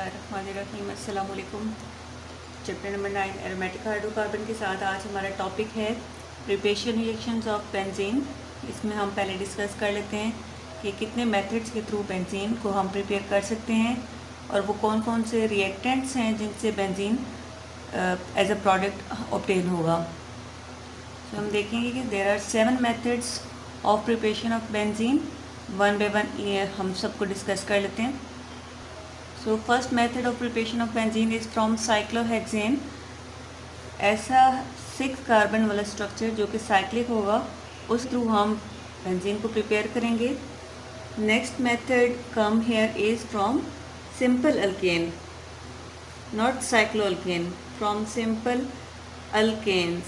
बिस्मिल्लाहिर्रहमानिर्रहीम। अस्सलाम वालेकुम। चैप्टर नंबर 9 एरोमेटिक हाइड्रोकार्बन के साथ आज हमारा टॉपिक है प्रिपरेशन रिएक्शंस ऑफ बेंजीन। इसमें हम पहले डिस्कस कर लेते हैं कि कितने मेथड्स के थ्रू बेंजीन को हम प्रिपेयर कर सकते हैं और वो कौन कौन से रिएक्टेंट्स हैं जिनसे benzene as a product obtain होगा। तो हम देखेंगे कि there are 7 methods of preparation of benzene. One by one ये हम सबको डिस्कस कर लेते हैं। So first method of preparation of benzene is from cyclohexane. ऐसा 6 कार्बन वाला स्ट्रक्चर जो कि साइक्लिक होगा उस थ्रू हम बेंजीन को प्रिपेयर करेंगे। Next method come here is from simple alkane, not cycloalkane, from simple alkanes.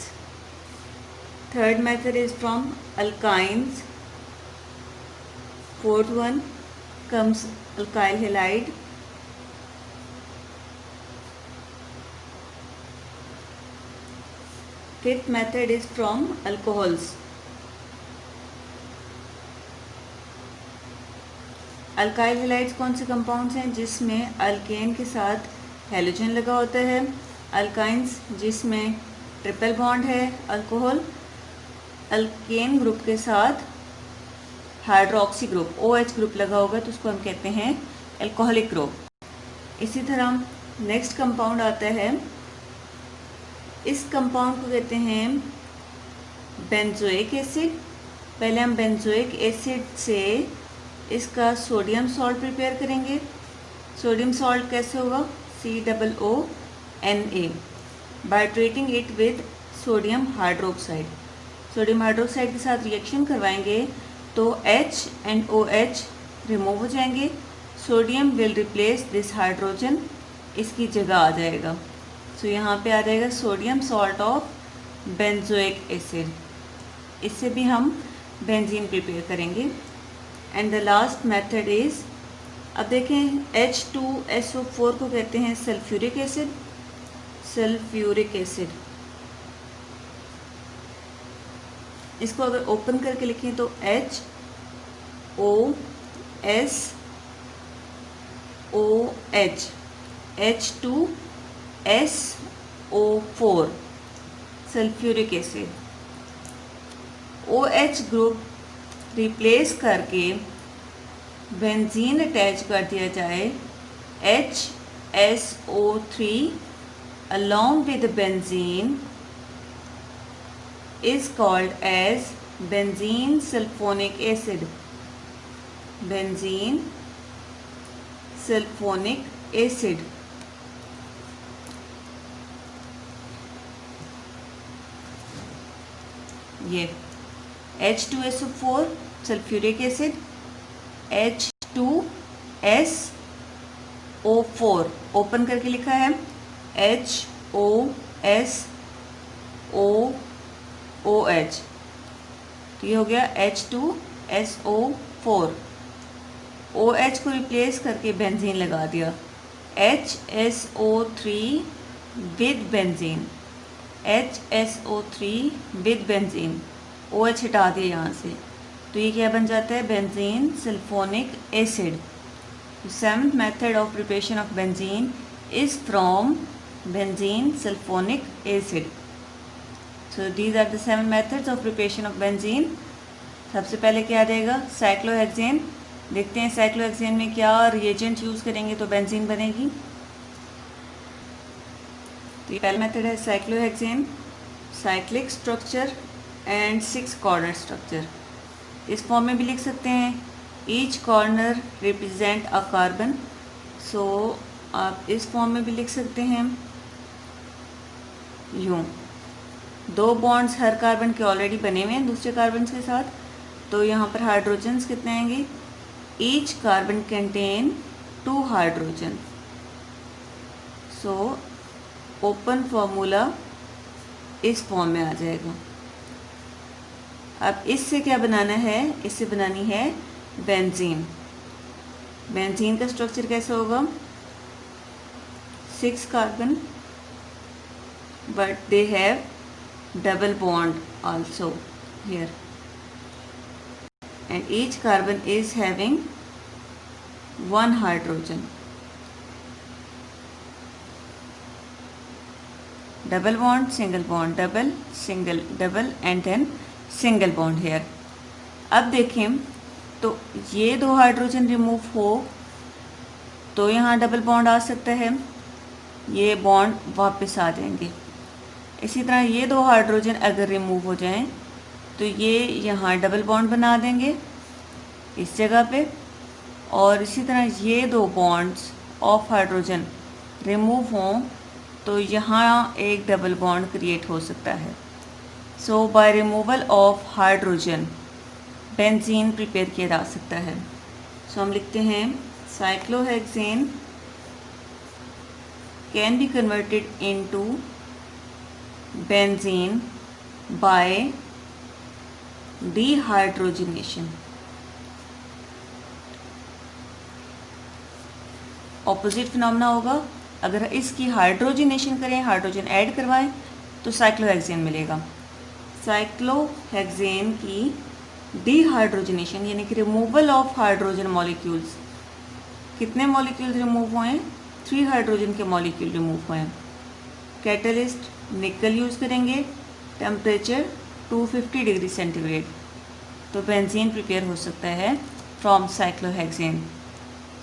Third method is from alkynes. Fourth one comes alkyl halide. Fifth method is from alcohols. Alkyl halides कौन से compounds हैं जिसमें alkane के साथ halogen लगा होता है, alkynes जिसमें ट्रिपल बॉन्ड है, अल्कोहल अल्केन ग्रुप के साथ हाइड्रोक्सी ग्रुप OH ग्रुप लगा होगा तो उसको हम कहते हैं अल्कोहलिक ग्रुप। इसी तरह नेक्स्ट कंपाउंड आता है, इस कंपाउंड को कहते हैं बेंजोइक एसिड। पहले हम बेंजोइक एसिड से इसका सोडियम सॉल्ट प्रिपेयर करेंगे। सोडियम सॉल्ट कैसे होगा? COONA by treating it with sodium hydroxide. Sodium hydroxide के साथ रिएक्शन करवाएंगे तो H एंड OH रिमूव हो जाएंगे। Sodium will replace this hydrogen, इसकी जगह आ जाएगा। सो यहाँ पे आ जाएगा sodium salt of benzoic acid. इससे भी हम बेंजीन प्रिपेयर करेंगे। And the last method is, अब देखें H2SO4 को कहते हैं सल्फ्यूरिक एसिड। सल्फ्यूरिक एसिड, इसको अगर ओपन करके लिखें तो HOSOH H2SO4 sulphuric acid. OH group replace करके बेंजीन अटैच कर दिया जाए, HSO3 along with benzene is called as benzene sulfonic acid. Benzene sulfonic acid. ये H2SO4 sulphuric acid, H2SO4 open करके लिखा है HOSOOH, तो ये हो गया H2SO4। OH को रिप्लेस करके बेंजीन लगा दिया, HSO3 with benzene, HSO3 with benzene, OH हटा दिया यहाँ से, तो ये क्या बन जाता है? Benzene sulphonic acid. Seventh method of preparation of benzene is from benzene sulphonic acid. So these are the 7 methods of preparation of benzene. सबसे पहले क्या आ जाएगा? साइक्लोहेक्सेन। देखते हैं साइक्लोहेक्सेन में क्या रिएजेंट यूज़ करेंगे तो बेंजीन बनेगी। तो ये पहला मेथड है cyclohexane, cyclic structure and 6 corner structure. इस फॉर्म में भी लिख सकते हैं, each corner represent a carbon. So आप इस फॉर्म में भी लिख सकते हैं यूँ, 2 बॉन्ड्स हर कार्बन के ऑलरेडी बने हुए हैं दूसरे कार्बन के साथ, तो यहाँ पर हाइड्रोजन्स कितने आएंगे? Each carbon contain 2 hydrogen. So open formula इस फॉर्म में आ जाएगा। अब इससे क्या बनाना है? इससे बनानी है बेंजीन। बेंजीन का स्ट्रक्चर कैसा होगा? 6 carbon but they have double bond also here, and each carbon is having 1 hydrogen. Double bond, single bond, double, single, double and then single bond here. अब देखें तो ये 2 हाइड्रोजन रिमूव हो तो यहाँ डबल बॉन्ड आ सकता है, ये बॉन्ड वापस आ जाएंगे। इसी तरह ये 2 हाइड्रोजन अगर रिमूव हो जाएं तो ये यहाँ डबल बॉन्ड बना देंगे इस जगह पे, और इसी तरह ये 2 बॉन्ड्स ऑफ हाइड्रोजन रिमूव हों तो यहाँ एक डबल बॉन्ड क्रिएट हो सकता है। So by removal of hydrogen benzene prepare किया जा सकता है। सो हम लिखते हैं cyclohexane can be converted into benzene by dehydrogenation. Opposite phenomena होगा, अगर इसकी हाइड्रोजनेशन करें, हाइड्रोजन ऐड करवाएं तो साइक्लोहेक्सेन मिलेगा। साइक्लोहेक्सेन की डिहाइड्रोजनेशन यानी कि रिमूवल ऑफ हाइड्रोजन मॉलिक्यूल्स, कितने मॉलिक्यूल रिमूव हुए हैं? 3 हाइड्रोजन के मॉलिक्यूल रिमूव हुए हैं। कैटलिस्ट निकल यूज़ करेंगे, टेम्परेचर 250 डिग्री सेंटीग्रेड, तो बेंजीन प्रिपेयर हो सकता है from cyclohexane.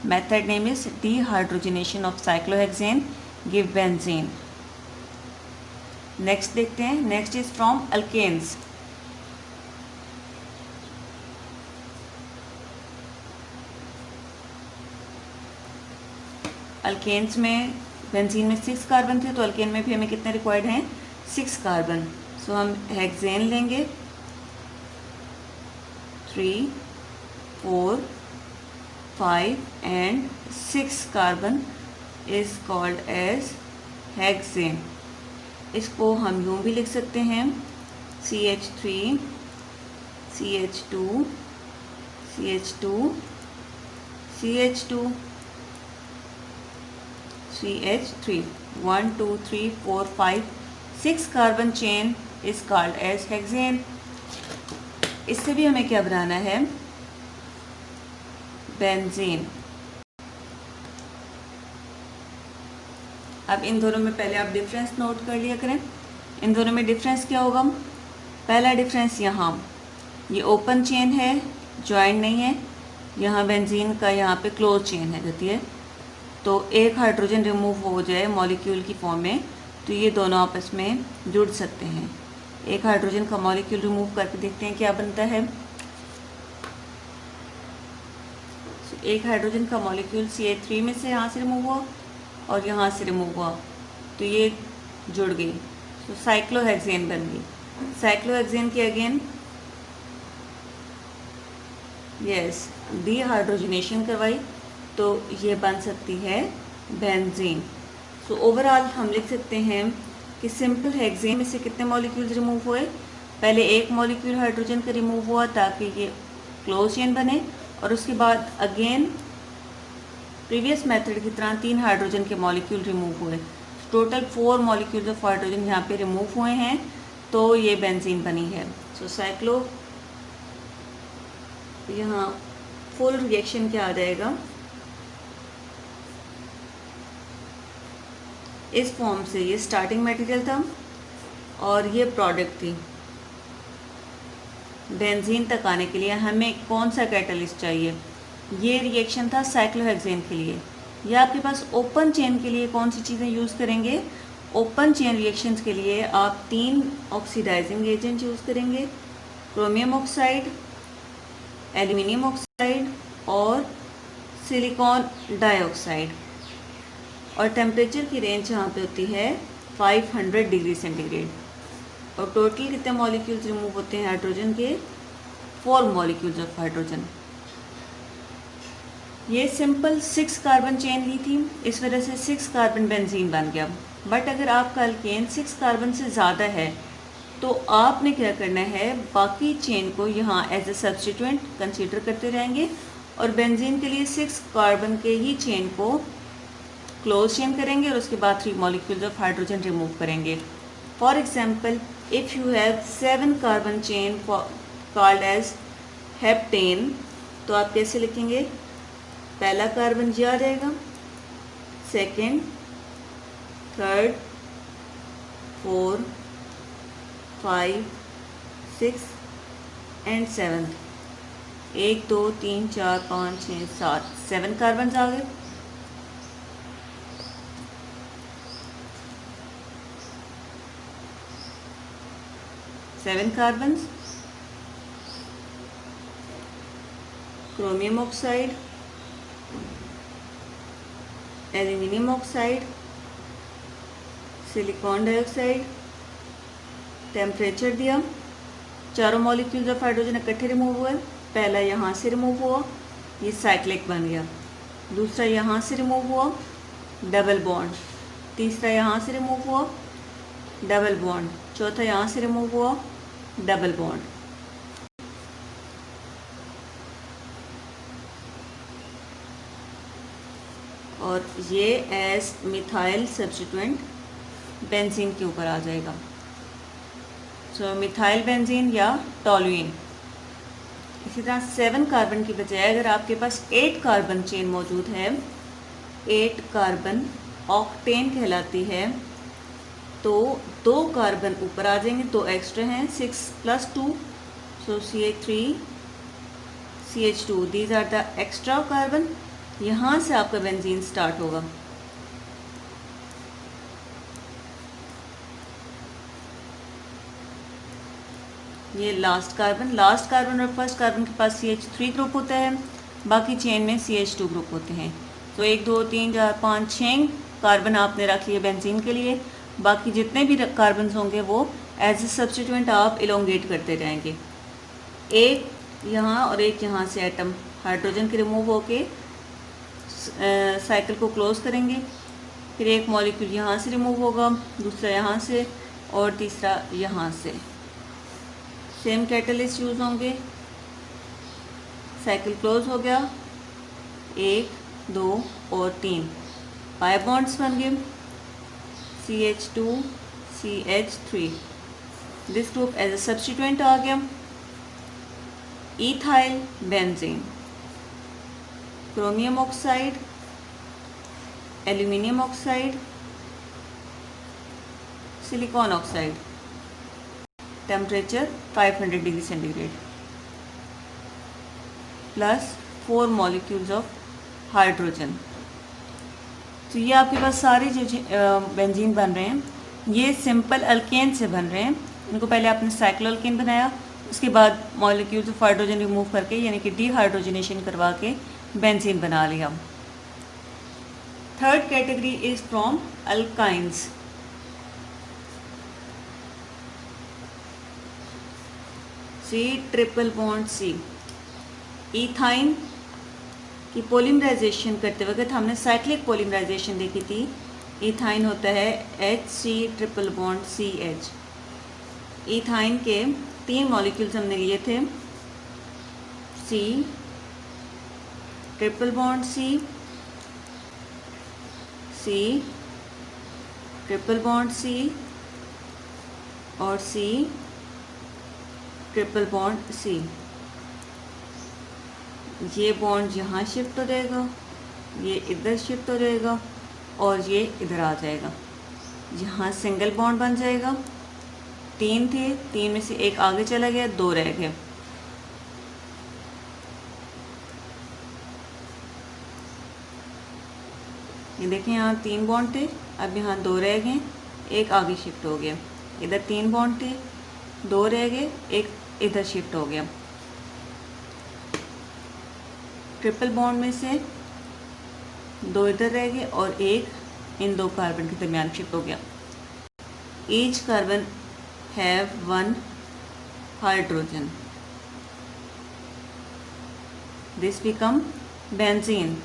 Method name is dehydrogenation of cyclohexane give benzene. Next देखते हैं, next is from alkanes. Alkanes में बेंजीन में 6 कार्बन थे, तो अल्केन में भी हमें कितने रिक्वायर्ड हैं? 6 कार्बन। सो हम हेक्सेन लेंगे, 3, 4, 5 and 6 carbon is called as hexane. इसको हम यूँ भी लिख सकते हैं CH3, CH2, CH2, CH2, CH3, 1, 2, 3, 4, 5, 6 carbon chain is called as hexane. इससे भी हमें क्या बनाना है? बेंजीन। अब इन दोनों में पहले आप डिफरेंस नोट कर लिया करें। इन दोनों में डिफरेंस क्या होगा? पहला डिफरेंस यहाँ, ये ओपन चेन है, जॉइंट नहीं है। यहाँ बेंजीन का यहाँ पे क्लोज चेन है रहती है, तो एक हाइड्रोजन रिमूव हो जाए मॉलिक्यूल की फॉर्म में तो ये दोनों आपस में जुड़ सकते हैं। एक हाइड्रोजन का मॉलिक्यूल रिमूव करके देखते हैं क्या बनता है। एक हाइड्रोजन का मॉलिक्यूल CH3 में से यहाँ से रिमूव हुआ और यहाँ से रिमूव हुआ, तो ये जुड़ गई, तो साइक्लोहेक्सेन बन गई। साइक्लोहेक्सेन की अगेन यस डिहाइड्रोजनेशन करवाई तो ये बन सकती है बेंजीन। सो ओवरऑल हम लिख सकते हैं कि सिंपल हेक्सेन में से कितने मॉलिक्यूल्स रिमूव हुए? पहले एक मॉलिक्यूल हाइड्रोजन का रिमूव हुआ ताकि ये क्लोज चेन बने, और उसके बाद अगेन प्रीवियस मेथड की तरह 3 हाइड्रोजन के मॉलिक्यूल रिमूव हुए। टोटल 4 मॉलिक्यूल्स ऑफ हाइड्रोजन यहाँ पे रिमूव हुए हैं, तो ये बेंजीन बनी है। सो साइक्लो यहाँ फुल रिएक्शन क्या आ जाएगा? इस फॉर्म से ये स्टार्टिंग मटेरियल था और ये प्रोडक्ट थी। बेंजीन तक आने के लिए हमें कौन सा कैटलिस्ट चाहिए? ये रिएक्शन था साइक्लोहेक्सेन के लिए। या आपके पास ओपन चेन के लिए कौन सी चीज़ें यूज़ करेंगे? ओपन चेन रिएक्शंस के लिए आप 3 ऑक्सीडाइजिंग एजेंट यूज़ करेंगे, क्रोमियम ऑक्साइड, एल्यूमिनियम ऑक्साइड और सिलिकॉन डाइऑक्साइड। और टेम्परेचर की रेंज यहाँ पे होती है 500 डिग्री सेंटीग्रेड। और टोटल कितने मॉलिक्यूल्स रिमूव होते हैं हाइड्रोजन के? 4 मॉलिक्यूल्स ऑफ हाइड्रोजन। ये सिंपल 6 कार्बन चेन ली थी, इस वजह से 6 कार्बन बेंजीन बन गया। बट अगर आपका अल्केन 6 कार्बन से ज़्यादा है तो आपने क्या करना है? बाकी चेन को यहाँ एज ए सब्स्टिट्यूएंट कंसीडर करते रहेंगे और बेंजीन के लिए 6 कार्बन के ही चेन को क्लोज चेन करेंगे और उसके बाद 3 मॉलिक्यूल्स ऑफ हाइड्रोजन रिमूव करेंगे। For example if you have 7 carbon chain called as heptane, तो आप कैसे लिखेंगे? पहला कार्बन ये आ जाएगा, सेकेंड, थर्ड, 4 5 6 एंड 7। 1 2 3 4 5 6 7 7 कार्बन आ गए। Seven carbon, chromium oxide, aluminium oxide, silicon dioxide. Temperature दिया, चारों मॉलिक्यूल्स ऑफ हाइड्रोजन इकट्ठे रिमूव हुए। पहला यहाँ से रिमूव हुआ, ये साइक्लिक बन गया। दूसरा यहाँ से रिमूव हुआ, डबल बॉन्ड। तीसरा यहाँ से रिमूव हुआ, डबल बॉन्ड। चौथा यहाँ से रिमूव हुआ, डबल बॉन्ड। और ये एज मिथाइल सब्स्टिट्यूएंट बेंजीन के ऊपर आ जाएगा। सो मिथाइल बेंजीन या टॉलुइन। इसी तरह 7 कार्बन की बजाय अगर आपके पास 8 कार्बन चेन मौजूद है, 8 कार्बन ऑक्टेन कहलाती है, तो 2 कार्बन ऊपर आ जाएंगे, 2 एक्स्ट्रा हैं, 6 + 2, so CH3 CH2, these are the extra carbon. यहाँ से आपका बेंजीन स्टार्ट होगा। ये लास्ट कार्बन और फर्स्ट कार्बन के पास CH3 ग्रुप होता है, बाकी चेन में CH2 ग्रुप होते हैं। तो 1 2 3 4 5 6 कार्बन आपने रख लिए बेंजीन के लिए। बाकी जितने भी कार्बन होंगे वो एज ए सब्स्टिट्यूएंट आप इलोंगेट करते जाएंगे। एक यहाँ और एक यहाँ से एटम हाइड्रोजन के रिमूव होके साइकिल को क्लोज करेंगे। फिर एक मॉलिक्यूल यहाँ से रिमूव होगा, दूसरा यहाँ से और तीसरा यहाँ से। सेम कैटलिस्ट यूज़ होंगे। साइकिल क्लोज हो गया, 1 2 और 3 पाई बॉन्ड्स बन गए, CH2 CH3। This group as a substituent आ गया। Ethyl benzene, chromium oxide, aluminium oxide, silicon oxide. Temperature 500 degree centigrade plus 4 molecules of hydrogen. तो ये आपके पास सारे जो बेंजीन बन रहे हैं ये सिंपल अल्केन से बन रहे हैं। इनको पहले आपने साइक्लो अल्केन बनाया, उसके बाद मॉलिक्यूल्स ऑफ हाइड्रोजन रिमूव करके यानी कि डीहाइड्रोजनेशन करवा के बेंजीन बना लिया। Third category is from alkynes. C�ट्रिपल बॉन्ड C। इथाइन की पोलिमराइजेशन करते वक्त हमने साइक्लिक पोलिमराइजेशन देखी थी। इथाइन होता है HC�ट्रिपल बॉन्ड CH। इथाइन के 3 मॉलिक्यूल्स हमने लिए थे, C�ट्रिपल बॉन्ड C, C�ट्रिपल बॉन्ड C और C�ट्रिपल बॉन्ड C। ये बॉन्ड यहाँ शिफ्ट हो जाएगा, ये इधर शिफ्ट हो जाएगा और ये इधर आ जाएगा। यहाँ सिंगल बॉन्ड बन जाएगा। 3 थे, 3 में से 1 आगे चला गया, 2 रह गए। ये देखें यहाँ 3 बॉन्ड थे, अब यहाँ 2 रह गए, 1 आगे शिफ्ट हो गया। इधर 3 बॉन्ड थे, 2 रह गए, 1 इधर शिफ्ट हो गया। ट्रिपल बॉन्ड में से 2 इधर रह गए और 1 इन 2 कार्बन के दरमियान शिफ्ट हो गया। Each carbon have 1 hydrogen. This become benzene.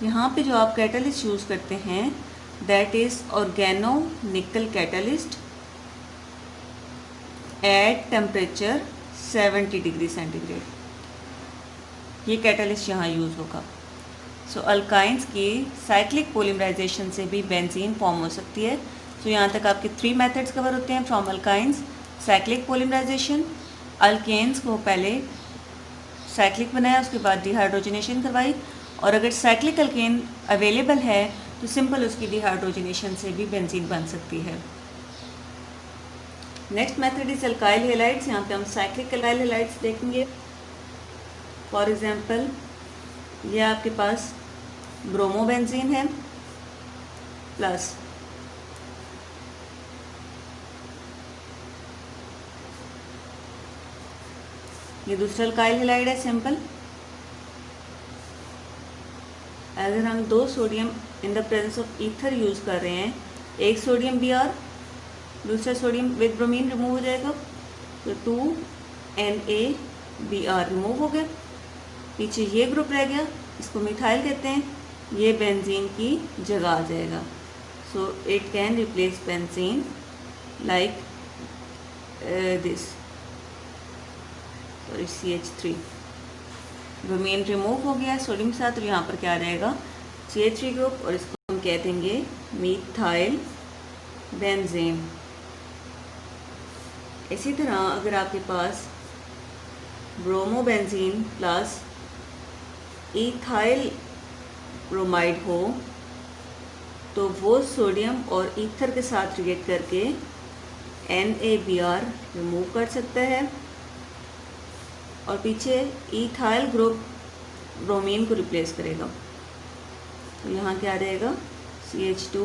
यहाँ पे जो आप कैटलिस्ट यूज़ करते हैं that is oregano nickel catalyst at temperature 70 degree centigrade. ये कैटलिस्ट यहाँ यूज़ होगा। सो अल्काइंस की साइक्लिक पोलिमराइजेशन से भी बेंजीन फॉर्म हो सकती है। सो यहाँ तक आपके 3 मेथड्स कवर होते हैं from alkynes. Cyclic polymerisation, alkanes को पहले साइक्लिक बनाया, उसके बाद डिहाइड्रोजनेशन करवाई, और अगर साइक्लिक अल्केन अवेलेबल है तो सिंपल उसकी डिहाइड्रोजनेशन से भी बेंजीन बन सकती है। Next method is alkyl halides. यहाँ पे हम साइक्लिक अल्काइल हैलाइड्स देखेंगे। फॉर एग्जांपल ये आपके पास ब्रोमोबेंजीन है प्लस ये दूसरा अल्काइल हैलाइड है सिंपल। अगर हम 2 sodium in the presence of ether use कर रहे हैं, एक सोडियम Br, दूसरा सोडियम विद ब्रोमीन रिमूव हो जाएगा, तो 2NaBr रिमूव हो गया। पीछे ये ग्रुप रह गया, इसको मिथाइल कहते हैं, ये बेंजीन की जगह आ जाएगा। So it can replace benzene like this, sorry CH3। Bromine remove हो गया सोडियम के साथ, तो यहाँ पर क्या आ जाएगा CH3 ग्रुप, और इसको हम कह देंगे मिथाइल बेंजीन। इसी तरह अगर आपके पास ब्रोमोबेंजीन प्लस इथाइल ब्रोमाइड हो, तो वो सोडियम और ईथर के साथ रिएक्ट करके NaBr रिमूव कर सकता है, और पीछे इथाइल ग्रुप ब्रोमीन को रिप्लेस करेगा। तो यहाँ क्या आ जाएगा CH2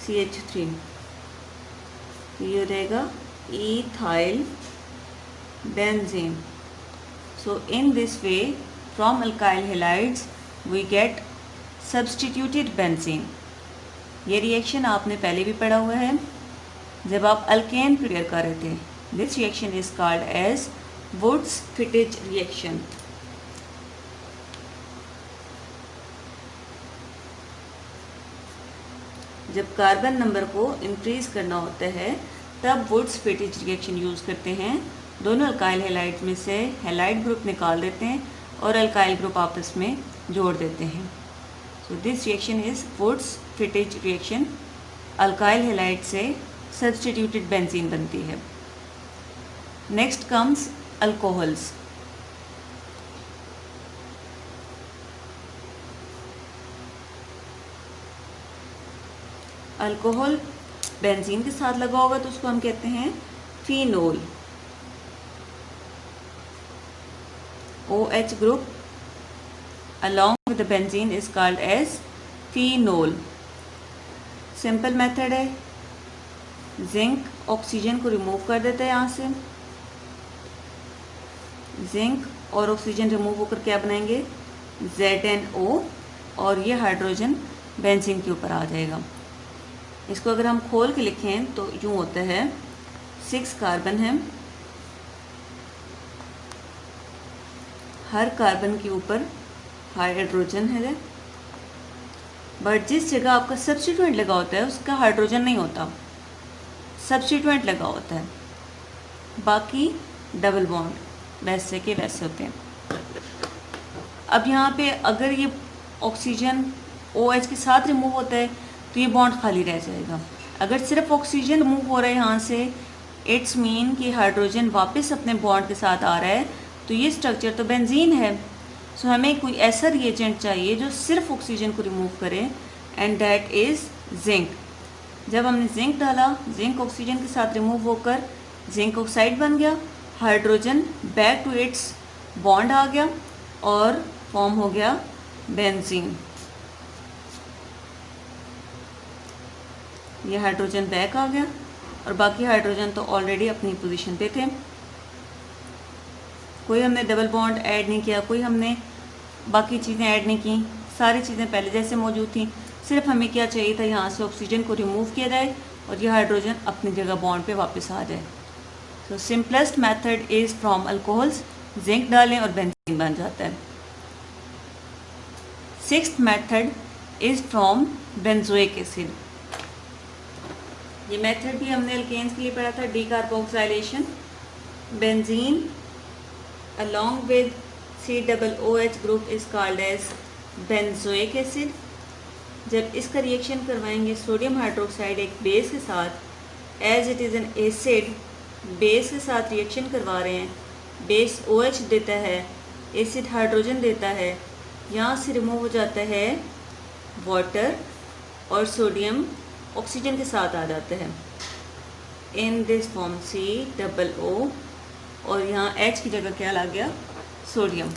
CH3, तो ये हो जाएगा ethyl benzene. So in this way from alkyl halides we get substituted benzene. ये रिएक्शन आपने पहले भी पढ़ा हुआ है जब आप अल्केन प्रिपेयर कर रहे थे। This reaction is called as Wurtz Fittig reaction. जब कार्बन नंबर को इंक्रीज करना होता है तब वुड्स फिटेज रिएक्शन यूज़ करते हैं। दोनों अल्काइल हैलाइड में से हैलाइड ग्रुप निकाल देते हैं और अल्काइल ग्रुप आपस में जोड़ देते हैं। So this reaction is Wurtz Fittig reaction. Alkyl halide से सब्स्टिट्यूटेड बेंजीन बनती है। Next comes alcohols. Alcohol benzene के साथ लगा होगा तो उसको हम कहते हैं phenol. OH group along with the benzene is called as phenol। Simple method है, जिंक ऑक्सीजन को रिमूव कर देता है यहाँ से, जिंक और ऑक्सीजन रिमूव होकर क्या बनाएंगे ZnO, और ये हाइड्रोजन बेंजीन के ऊपर आ जाएगा। इसको अगर हम खोल के लिखें तो यूँ होता है 6 कार्बन है, हर कार्बन के ऊपर हाइड्रोजन है, बट जिस जगह आपका सब्स्टिट्यूएंट लगा होता है उसका हाइड्रोजन नहीं होता, सब्स्टिट्यूएंट लगा होता है, बाकी डबल बॉन्ड वैसे के वैसे होते हैं। अब यहाँ पे अगर ये ऑक्सीजन OH के साथ रिमूव होता है तो ये बॉन्ड खाली रह जाएगा। अगर सिर्फ ऑक्सीजन रिमूव हो रहा है यहाँ से, इट्स मीन कि हाइड्रोजन वापस अपने बॉन्ड के साथ आ रहा है, तो ये स्ट्रक्चर तो बेंजीन है। सो हमें कोई ऐसा रिएजेंट चाहिए जो सिर्फ ऑक्सीजन को रिमूव करे, एंड दैट इज़ जिंक। जब हमने जिंक डाला, जिंक ऑक्सीजन के साथ रिमूव होकर जिंक ऑक्साइड बन गया, hydrogen back to its bond आ गया और फॉर्म हो गया बेंजीन। ये हाइड्रोजन बैक आ गया और बाकी हाइड्रोजन तो ऑलरेडी अपनी पोजीशन पे थे, कोई हमने डबल बॉन्ड ऐड नहीं किया, कोई हमने बाकी चीज़ें ऐड नहीं की, सारी चीज़ें पहले जैसे मौजूद थी। सिर्फ हमें क्या चाहिए था, यहाँ से ऑक्सीजन को रिमूव किया जाए और ये हाइड्रोजन अपनी जगह बॉन्ड पे वापस आ जाए। तो simplest method is from alcohols, zinc डालें और बेंजीन बन जाता है। 6th method is from benzoic acid. ये मेथड भी हमने अल्केन्स के लिए पढ़ा था, decarboxylation. Benzene along with COOH group is called as benzoic acid। जब इसका रिएक्शन करवाएंगे सोडियम हाइड्रोक्साइड एक बेस के साथ, as it is an acid, base के साथ रिएक्शन करवा रहे हैं, बेस OH देता है, एसिड हाइड्रोजन देता है, यहाँ से रिमूव हो जाता है वाटर और सोडियम ऑक्सीजन के साथ आ जाता है इन दिस फॉर्म COO, और यहाँ H की जगह क्या लग गया, सोडियम,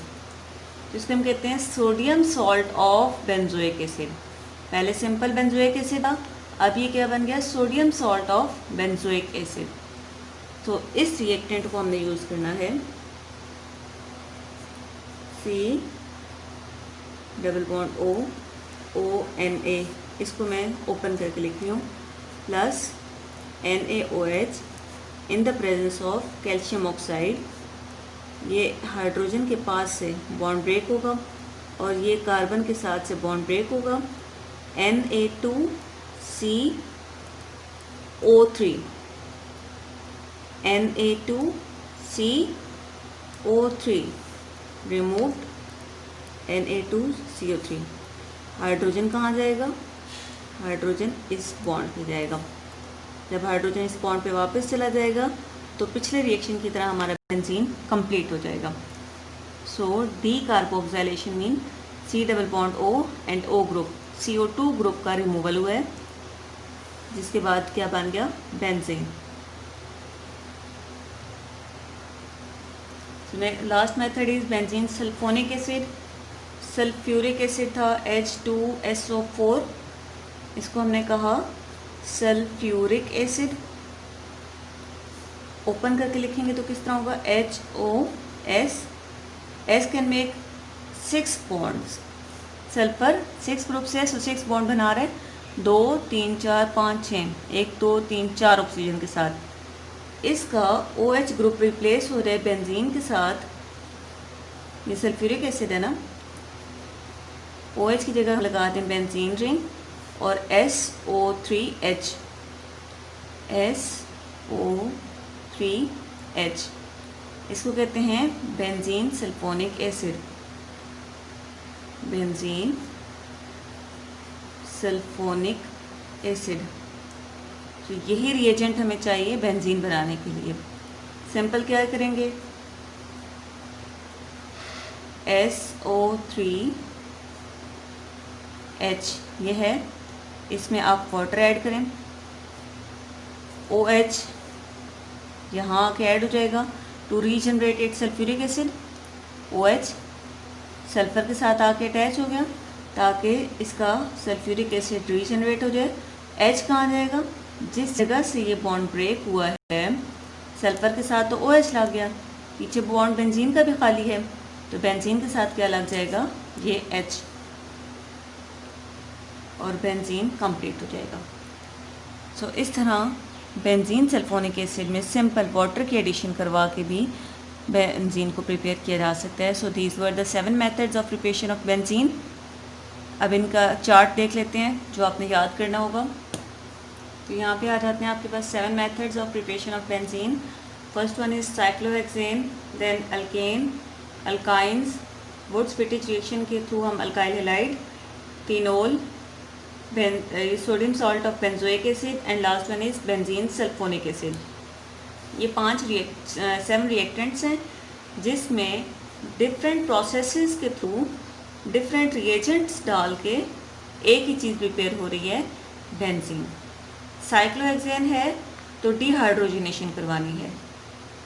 जिसको हम कहते हैं sodium salt of benzoic acid. पहले सिंपल बेंजोइक एसिड था, अब ये क्या बन गया, sodium salt of benzoic acid. तो इस रिएक्टेंट को हमने यूज़ करना है COO, इसको मैं ओपन करके लिख रही हूँ, plus NaOH in the presence of calcium oxide. ये हाइड्रोजन के पास से बॉन्ड ब्रेक होगा और ये कार्बन के साथ से बॉन्ड ब्रेक होगा, Na2CO3 रिमूव्ड Na2CO3। हाइड्रोजन कहाँ जाएगा, हाइड्रोजन इस बॉन्ड पे जाएगा। जब हाइड्रोजन इस बॉन्ड पे वापस चला जाएगा तो पिछले रिएक्शन की तरह हमारा बेंजीन कंप्लीट हो जाएगा। So decarboxylation mean C double bond O and O group, CO2 group का रिमूवल हुआ है, जिसके बाद क्या बन गया, benzene. Last method is benzene sulphonic acid. Sulphuric acid था H2SO4, इसको हमने कहा सल्फ्यूरिक एसिड। ओपन करके लिखेंगे तो किस तरह होगा, HOS, S can make 6 bonds, sulphur 6 group से 6 बॉन्ड बना रहे, 2 3 4 5 6, 1 2 3 4 ऑक्सीजन के साथ। इसका OH ग्रुप रिप्लेस हो रहा है बेंजीन के साथ। ये सल्फ्यूरिक एसिड है ना, OH की जगह लगा दें बेंजीन रिंग और SO3H, इसको कहते हैं benzene sulphonic acid. Benzene sulphonic acid, तो यही रिएजेंट हमें चाहिए बेंजीन बनाने के लिए। सिंपल क्या करेंगे, SO3H ये है, इसमें आप वाटर ऐड करें, OH यहाँ आके ऐड हो जाएगा to regenerate it sulphuric acid. OH sulphur के साथ आके अटैच हो गया ताकि इसका सल्फ्यूरिक एसिड रीजनरेट हो जाए। H कहाँ जाएगा, जिस जगह से ये बॉन्ड ब्रेक हुआ है सल्फ़र के साथ तो OH लग गया, पीछे बॉन्ड बेंजीन का भी खाली है, तो बेंजीन के साथ क्या लग जाएगा, ये H, और बेंजीन कंप्लीट हो जाएगा। सो इस तरह बेंजीन सल्फोनिक एसिड में सिंपल वाटर की एडिशन करवा के भी बेंजीन को प्रिपेयर किया जा सकता है। So these were the 7 methods of preparation of benzene. अब इनका चार्ट देख लेते हैं जो आपने याद करना होगा। तो यहाँ पे आ जाते हैं आपके पास 7 methods of preparation of benzene. First one is cyclohexane, then alkane, alkynes, Wurtz Fittig reaction के थ्रू हम alkyl halide, phenol, sodium salt of benzoic acid, and last one is benzene sulphonic acid. ये 7 reactants हैं जिसमें different processes के through different reagents डाल के एक ही चीज़ prepare हो रही है, बेंजीन। साइक्लोहेक्सेन है तो डिहाइड्रोजनेशन करवानी है,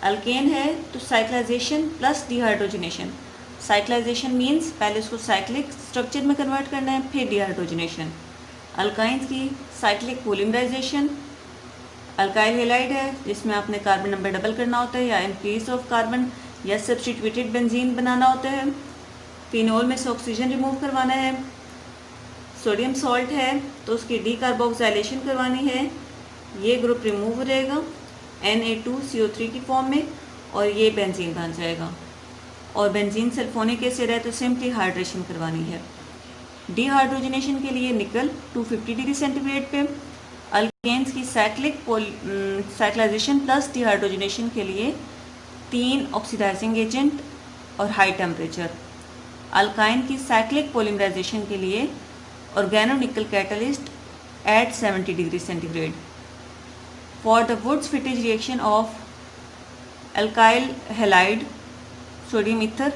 अल्केन है तो cyclisation plus dehydrogenation. Cyclisation means पहले उसको साइक्लिक स्ट्रक्चर में कन्वर्ट करना है, फिर डिहाइड्रोजनेशन। अल्काइंस की साइक्लिक पोलिमराइजेशन। अल्काइल हैलाइड है जिसमें आपने कार्बन नंबर डबल करना होता है या इन प्लेस ऑफ कार्बन या सब्स्टिट्यूटेड बेंजीन बनाना होता है। फिनोल में से ऑक्सीजन रिमूव करवाना है। सोडियम सॉल्ट है तो उसकी डीकार्बोक्सिलेशन करवानी है, ये ग्रुप रिमूव हो जाएगा Na2CO3 की फॉर्म में और ये बेंजीन बन जाएगा। और बेंजीन सल्फोनिक एसिड है तो सिंपली हाइड्रेशन करवानी है। डिहाइड्रोजनेशन के लिए निकल 250 डिग्री सेंटीग्रेड पे। अल्केन्स की साइक्लाइजेशन प्लस डिहाइड्रोजनेशन के लिए 3 ऑक्सीडाइजिंग एजेंट और हाई टेम्परेचर। अल्काइन की साइक्लिक पोलिमराइजेशन के लिए organo nickel catalyst at 70 degree centigrade. For the Wurtz Fittig reaction of alkyl halide, sodium ether,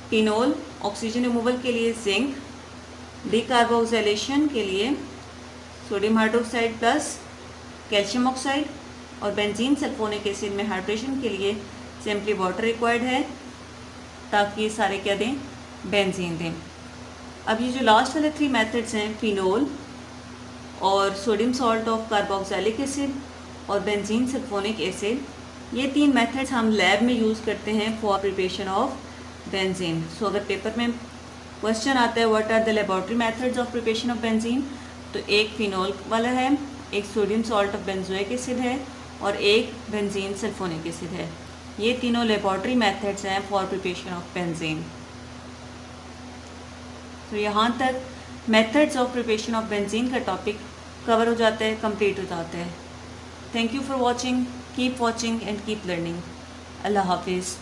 phenol, oxygen removal के लिए जिंक, डिकार्बोक्सिलेशन के लिए sodium hydroxide plus calcium oxide, और benzene sulphonic acid में hydration के लिए सिंपली वाटर रिक्वायर्ड है ताकि ये सारे क्या दें, बेंजीन दें। अब ये जो लास्ट वाले 3 मेथड्स हैं, फिनोल और sodium salt of carboxylic acid और बेंजीन सल्फोनिक एसिड, ये 3 मेथड्स हम लैब में यूज़ करते हैं for preparation of benzene. So अगर पेपर में क्वेश्चन आता है what are the laboratory methods of preparation of benzene, तो एक फिनोल वाला है, एक sodium salt of benzoic acid है और एक बेंजीन सल्फोनिक एसिड है। ये तीनों लेबोरेटरी मेथड्स हैं फॉर प्रिपरेशन ऑफ बेंजीन। तो यहाँ तक methods of preparation of benzene का टॉपिक कवर हो जाता है, कंप्लीट हो जाता है। Thank you for watching, keep watching and keep learning. Allah हाफिज़।